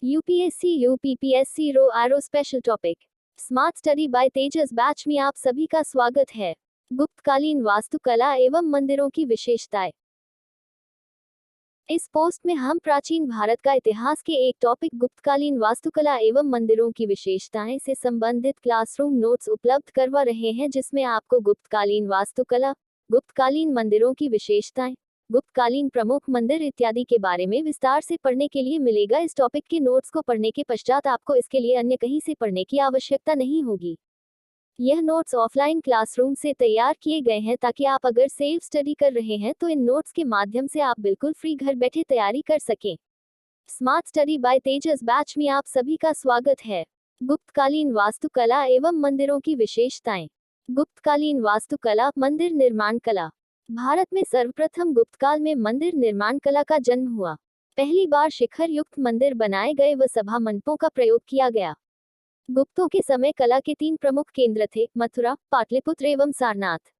UPSC UPPSC रो एरो special topic smart study by Tejas batch में आप सभी का स्वागत है। गुप्तकालीन वास्तुकला एवं मंदिरों की विशेषताएं। इस पोस्ट में हम प्राचीन भारत का इतिहास के एक टॉपिक गुप्तकालीन वास्तुकला एवं मंदिरों की विशेषताएं से संबंधित क्लासरूम नोट्स उपलब्ध करवा रहे हैं, जिसमें आपको गुप्तकालीन वास्तुकला, गुप्तकालीन मंदिरों की विशेषताएं, गुप्तकालीन प्रमुख मंदिर इत्यादि के बारे में विस्तार से पढ़ने के लिए मिलेगा। इस टॉपिक के नोट्स को पढ़ने के पश्चात आपको इसके लिए अन्य कहीं से पढ़ने की आवश्यकता नहीं होगी। यह नोट्स ऑफलाइन क्लासरूम से तैयार किए गए हैं, ताकि आप अगर सेल्फ स्टडी कर रहे हैं तो इन नोट्स के माध्यम से आप बिल्कुल फ्री घर बैठे तैयारी कर सकें। Smart study by Tejas batch में आप सभी का स्वागत है। गुप्तकालीन वास्तुकला एवं मंदिरों की विशेषताएं। गुप्तकालीन वास्तुकला, मंदिर निर्माण कला। भारत में सर्वप्रथम गुप्तकाल में मंदिर निर्माण कला का जन्म हुआ। पहली बार शिखर युक्त मंदिर बनाए गए व सभा मंडपों का प्रयोग किया गया। गुप्तों के समय कला के 3 प्रमुख केंद्र थे: मथुरा, पाटलिपुत्र एवं सारनाथ।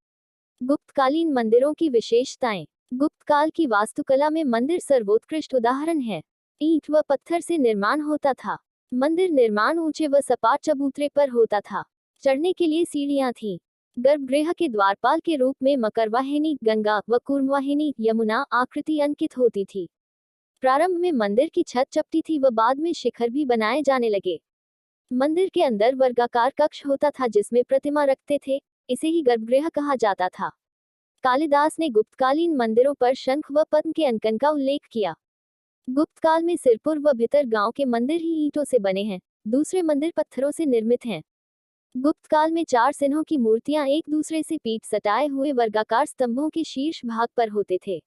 गुप्तकालीन मंदिरों की विशेषताएं। गुप्तकाल की वास्तुकला में मंदिर सर्वोत्कृष्ट उदाहरण है। ईंट व पत्थर से निर्माण होता था। मंदिर निर्माण ऊंचे व सपाट चबूतरे पर होता था। चढ़ने के लिए सीढ़ियां थीं। गर्भगृह के द्वारपाल के रूप में मकरवाहिनी, गंगा व कूर्मवाहिनी, यमुना आकृति अंकित होती थी। प्रारंभ में मंदिर की छत चपटी थी व बाद में शिखर भी बनाए जाने लगे। मंदिर के अंदर वर्गाकार कक्ष होता था, जिसमें प्रतिमा रखते थे। इसे ही गर्भगृह कहा जाता था। कालिदास ने गुप्तकालीन मंदिरों पर शंख व पद्म के अंकन का उल्लेख किया। गुप्तकाल में सिरपुर व भितर गांव के मंदिर ही ईंटों से बने हैं, दूसरे मंदिर पत्थरों से निर्मित हैं। गुप्तकाल में 4 सिन्हों की मूर्तियां एक दूसरे से पीठ सटाए हुए वर्गाकार स्तंभों के शीर्ष भाग पर होते थे।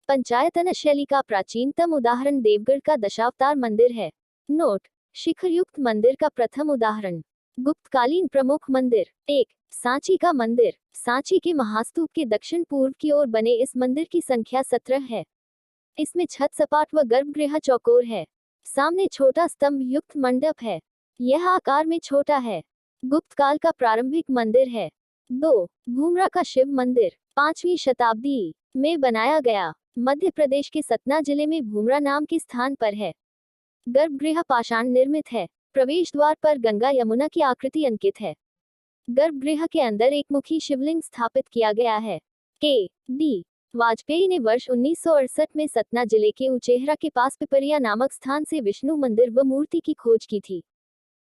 पंचायतन शैली का प्राचीनतम उदाहरण देवगढ़ का दशावतार मंदिर है। नोट: शिखर युक्त मंदिर का प्रथम उदाहरण। गुप्तकालीन प्रमुख मंदिर। 1. सांची का मंदिर। सांची के महास्तूप के दक्षिण पूर्व की ओर बने इस मंदिर की संख्या 17 है। इसमें छत सपाट व गर्भगृह चौकोर है। सामने छोटा स्तंभ युक्त मंडप है। यह आकार में छोटा है। गुप्तकाल का प्रारंभिक मंदिर है। 2. भूमरा का शिव मंदिर। 5वीं शताब्दी में बनाया गया। मध्य प्रदेश के सतना जिले में भूमरा नाम के स्थान पर है। गर्भगृह पाषाण निर्मित है। प्रवेश द्वार पर गंगा यमुना की आकृति अंकित है। गर्भगृह के अंदर एक मुखी शिवलिंग स्थापित किया गया है। के.डी. वाजपेयी ने वर्ष 1968 में सतना जिले के उचेहरा के पास पिपरिया नामक स्थान से विष्णु मंदिर व मूर्ति की खोज की थी।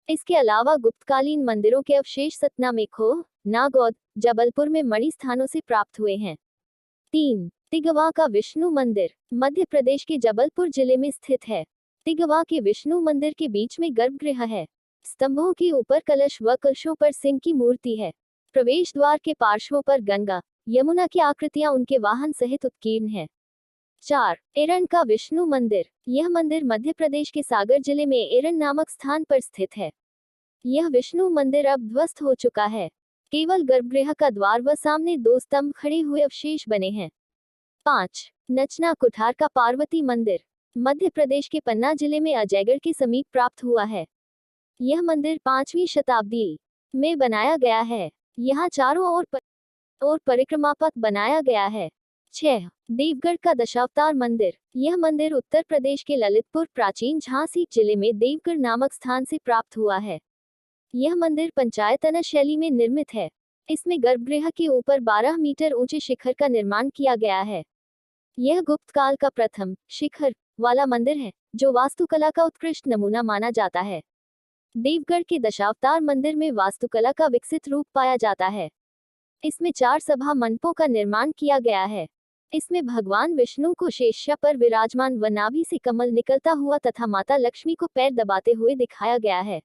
इसके अलावा गुप्तकालीन मंदिरों के अवशेष सतना में खोह, नागौद, जबलपुर में मणि स्थानों से प्राप्त हुए हैं। 3. तिगवा का विष्णु मंदिर। मध्य प्रदेश के जबलपुर जिले में स्थित है। तिगवा के विष्णु मंदिर के बीच में गर्भगृह है। स्तंभों के ऊपर कलश व कलशों पर सिंह की मूर्ति है। प्रवेश द्वार के पार्श्वों पर गंगा, यमुना की आकृतियां उनके वाहन सहित उत्कीर्ण है। 4. एरन का विष्णु मंदिर। यह मंदिर मध्य प्रदेश के सागर जिले में एरन नामक स्थान पर स्थित है। यह विष्णु मंदिर अब ध्वस्त हो चुका है। केवल गर्भगृह का द्वार व सामने 2 स्तंभ खड़े हुए अवशेष बने हैं। 5. नचना कुठार का पार्वती मंदिर। मध्य प्रदेश के पन्ना जिले में अजयगढ़ के समीप प्राप्त हुआ है। यह मंदिर 5वीं शताब्दी में बनाया गया है। यहाँ चारों ओर परिक्रमा पथ बनाया गया है। 6. देवगढ़ का दशावतार मंदिर। यह मंदिर उत्तर प्रदेश के ललितपुर, प्राचीन झांसी जिले में देवगढ़ नामक स्थान से प्राप्त हुआ है। यह मंदिर पंचायतन शैली में निर्मित है। इसमें गर्भगृह के ऊपर 12 मीटर ऊंचे शिखर का निर्माण किया गया है। यह गुप्तकाल का प्रथम शिखर वाला मंदिर है, जो वास्तुकला का उत्कृष्ट नमूना माना जाता है। देवगढ़ के दशावतार मंदिर में वास्तुकला का विकसित रूप पाया जाता है। इसमें 4 सभा मंडपों का निर्माण किया गया है। इसमें भगवान विष्णु को शेषशय्या पर विराजमान व नाभि से कमल निकलता हुआ तथा माता लक्ष्मी को पैर दबाते हुए दिखाया गया है।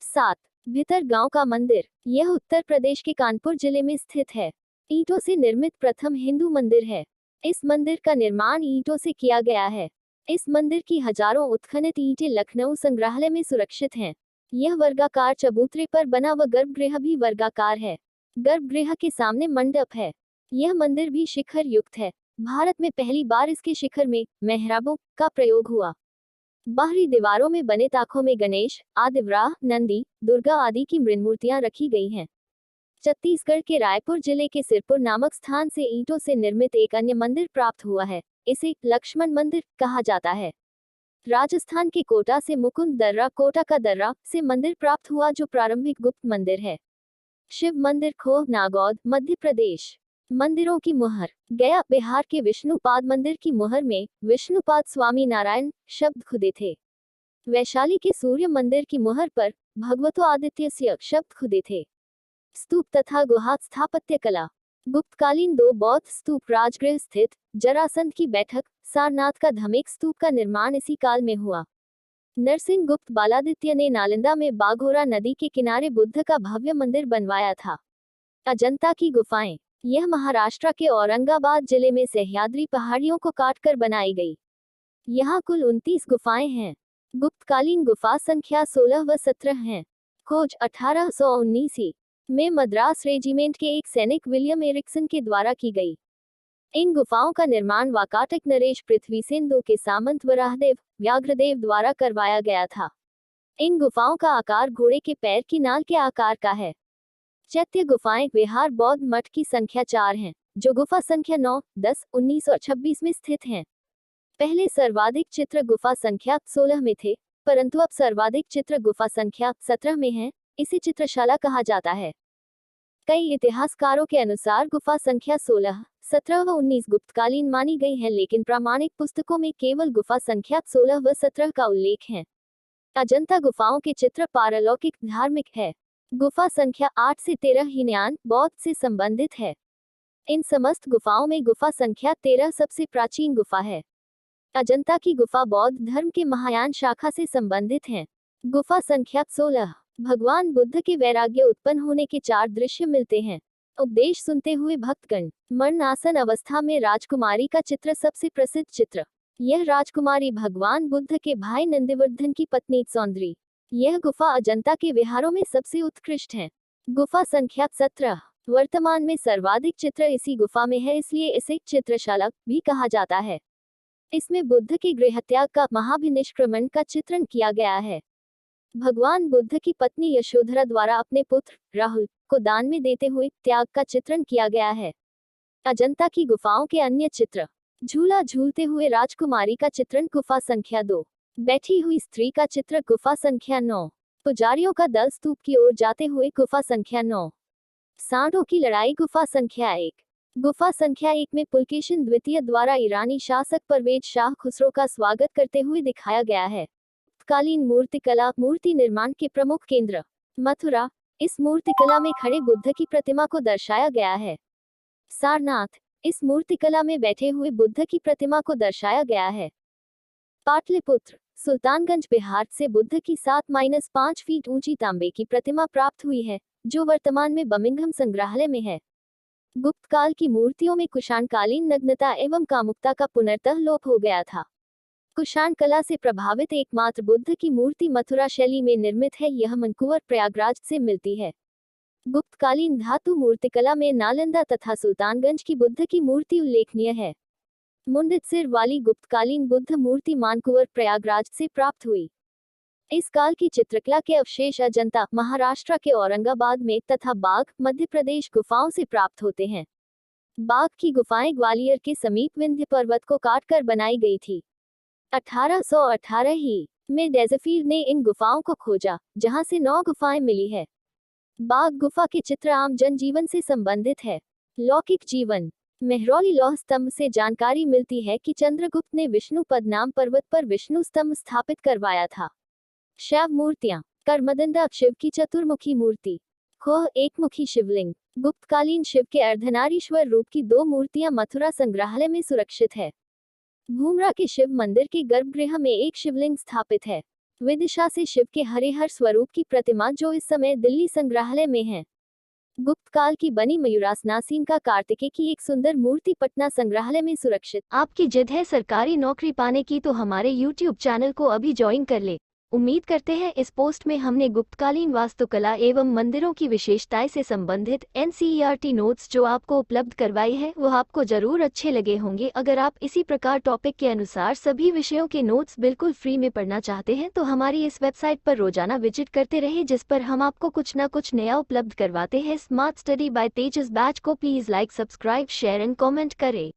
7. भितर गांव का मंदिर। यह उत्तर प्रदेश के कानपुर जिले में स्थित है। ईंटों से निर्मित प्रथम हिंदू मंदिर है। इस मंदिर का निर्माण ईंटों से किया गया है। इस मंदिर की हजारों उत्खनित ईंटें लखनऊ संग्रहालय में सुरक्षित हैं। यह वर्गाकार चबूतरे पर बना व गर्भगृह भी वर्गाकार है। गर्भगृह के सामने मंडप है। यह मंदिर भी शिखर युक्त है। भारत में पहली बार इसके शिखर में मेहराबों का प्रयोग हुआ। बाहरी दीवारों में बने ताकों में गणेश, आदिवराह, नंदी, दुर्गा आदि की मृन्मूर्तियां रखी गई हैं। छत्तीसगढ़ के रायपुर जिले के सिरपुर नामक स्थान से ईंटों से निर्मित एक अन्य मंदिर प्राप्त हुआ है। इसे लक्ष्मण मंदिर कहा जाता है। राजस्थान के कोटा से मुकुंद दर्रा, कोटा का दर्रा से मंदिर प्राप्त हुआ जो प्रारंभिक गुप्त मंदिर है। शिव मंदिर, खोह, नागौद, मध्य प्रदेश। मंदिरों की मुहर। गया, बिहार के विष्णुपाद मंदिर की मुहर में विष्णुपाद स्वामी नारायण शब्द खुदे थे। वैशाली के सूर्य मंदिर की मुहर पर भगवतो आदित्यस्य शब्द खुदे थे। स्तूप तथा गुहा स्थापत्य कला। गुप्तकालीन 2 बौद्ध स्तूप राजगृह स्थित जरासंध की बैठक सारनाथ का धमेक स्तूप का निर्माण इसी काल में हुआ। नरसिंह गुप्त बालादित्य ने नालंदा में बाघोरा नदी के किनारे बुद्ध का भव्य मंदिर बनवाया था। अजंता की गुफाएं। यह महाराष्ट्र के औरंगाबाद जिले में सह्याद्री पहाड़ियों को काटकर बनाई गई। यहाँ कुल 29 गुफाएं हैं। गुप्तकालीन गुफा संख्या 16 व 17 हैं। खोज 1819 में मद्रास रेजिमेंट के एक सैनिक विलियम एरिक्सन के द्वारा की गई। इन गुफाओं का निर्माण वाकाटक नरेश पृथ्वीसेन II के सामंत वराहदेव व्याघ्रदेव द्वारा करवाया गया था। इन गुफाओं का आकार घोड़े के पैर की नाल के आकार का है। चैत्य गुफाएं। विहार बौद्ध मठ की संख्या 4 हैं, जो गुफा संख्या 9, 10, 19 और 26 में स्थित हैं। पहले सर्वाधिक चित्र गुफा संख्या 16 में थे, परंतु अब सर्वाधिक चित्र गुफा संख्या 17 में हैं। इसे चित्रशाला कहा जाता है। कई इतिहासकारों के अनुसार गुफा संख्या 16, 17 व 19 गुप्तकालीन मानी गई है, लेकिन प्रामाणिक पुस्तकों में केवल गुफा संख्या 16 व 17 का उल्लेख है। अजंता गुफाओं के चित्र पारलौकिक धार्मिक है। गुफा संख्या 8 से 13 हीनयान बौद्ध से संबंधित है। इन समस्त गुफाओं में गुफा संख्या 13 सबसे प्राचीन गुफा है। अजंता की गुफा बौद्ध धर्म के महायान शाखा से संबंधित है। गुफा संख्या 16। भगवान बुद्ध के वैराग्य उत्पन्न होने के 4 दृश्य मिलते हैं। उपदेश सुनते हुए भक्तगण। मरणासन अवस्था में राजकुमारी का चित्र सबसे प्रसिद्ध चित्र। यह राजकुमारी भगवान बुद्ध के भाई नंदिवर्धन की पत्नी सौंदर्य। यह गुफा अजंता के विहारों में सबसे उत्कृष्ट है। गुफा संख्या 17। वर्तमान में सर्वाधिक चित्र इसी गुफा में है, इसलिए इसे चित्रशाला भी कहा जाता है। इसमें बुद्ध के गृहत्याग का महाभिनिष्क्रमण का चित्रण किया गया है। भगवान बुद्ध की पत्नी यशोधरा द्वारा अपने पुत्र राहुल को दान में देते हुए त्याग का चित्रण किया गया है। अजंता की गुफाओं के अन्य चित्र। झूला झूलते हुए राजकुमारी का चित्रण गुफा संख्या 2। बैठी हुई स्त्री का चित्र गुफा संख्या 9। पुजारियों का दल स्तूप की ओर जाते हुए गुफा संख्या 9। सांडों की लड़ाई गुफा संख्या 1। गुफा संख्या 1 में पुलकेशिन द्वितीय द्वारा ईरानी शासक परवेज शाह खुसरो का स्वागत करते हुए दिखाया गया है। कालीन मूर्तिकला। मूर्ति निर्माण के प्रमुख केंद्र मथुरा। इस मूर्तिकला में खड़े बुद्ध की प्रतिमा को दर्शाया गया है। सारनाथ। इस मूर्तिकला में बैठे हुए बुद्ध की प्रतिमा को दर्शाया गया है। पाटलिपुत्र। सुल्तानगंज बिहार से बुद्ध की 7-5 फीट ऊंची तांबे की प्रतिमा प्राप्त हुई है, जो वर्तमान में बर्मिंघम संग्रहालय में है। गुप्त काल की मूर्तियों में कुषाणकालीन नग्नता एवं कामुकता का पुनर्तः लोप हो गया था। कुषाण कला से प्रभावित एकमात्र बुद्ध की मूर्ति मथुरा शैली में निर्मित है। यह मनकुवर प्रयागराज से मिलती है। गुप्तकालीन धातु मूर्तिकला में नालंदा तथा सुल्तानगंज की बुद्ध की मूर्ति उल्लेखनीय है। मुंडित सिर वाली गुप्तकालीन बुद्ध मूर्ति मानकुवर प्रयागराज से प्राप्त हुई। इस काल की चित्रकला के अवशेष अजंता महाराष्ट्र के औरंगाबाद में तथा बाघ मध्य प्रदेश गुफाओं से प्राप्त होते हैं। बाघ की गुफाएं ग्वालियर के समीप विंध्य पर्वत को काटकर बनाई गई थी। 1818 ही में डेज़फील्ड ने इन गुफाओं को खोजा, जहां से 9 गुफाएं मिली है। बाघ गुफा के चित्र आम जनजीवन से संबंधित है। लौकिक जीवन। मेहरौली लौह स्तंभ से जानकारी मिलती है कि चंद्रगुप्त ने विष्णुपद नाम पर्वत पर विष्णु स्तंभ स्थापित करवाया था। शैव मूर्तियां। कर्मदंडा शिव की चतुर्मुखी मूर्ति। खोह एकमुखी शिवलिंग। गुप्तकालीन शिव के अर्धनारीश्वर रूप की 2 मूर्तियां मथुरा संग्रहालय में सुरक्षित है। भूमरा के शिव मंदिर के गर्भगृह में एक शिवलिंग स्थापित है। विदिशा से शिव के हरिहर स्वरूप की प्रतिमा जो इस समय दिल्ली संग्रहालय में है। गुप्त काल की बनी मयूरासनासीन का कार्तिकेय की एक सुंदर मूर्ति पटना संग्रहालय में सुरक्षित। आपकी जिद है सरकारी नौकरी पाने की तो हमारे YouTube चैनल को अभी ज्वाइन कर ले। उम्मीद करते हैं इस पोस्ट में हमने गुप्तकालीन वास्तुकला एवं मंदिरों की विशेषताएं से संबंधित NCERT नोट्स जो आपको उपलब्ध करवाई है वो आपको जरूर अच्छे लगे होंगे। अगर आप इसी प्रकार टॉपिक के अनुसार सभी विषयों के नोट्स बिल्कुल फ्री में पढ़ना चाहते हैं तो हमारी इस वेबसाइट पर रोजाना विजिट करते रहे, जिस पर हम आपको कुछ न कुछ नया उपलब्ध करवाते हैं। Smart study by Tejas batch को please like, subscribe, share and comment करें।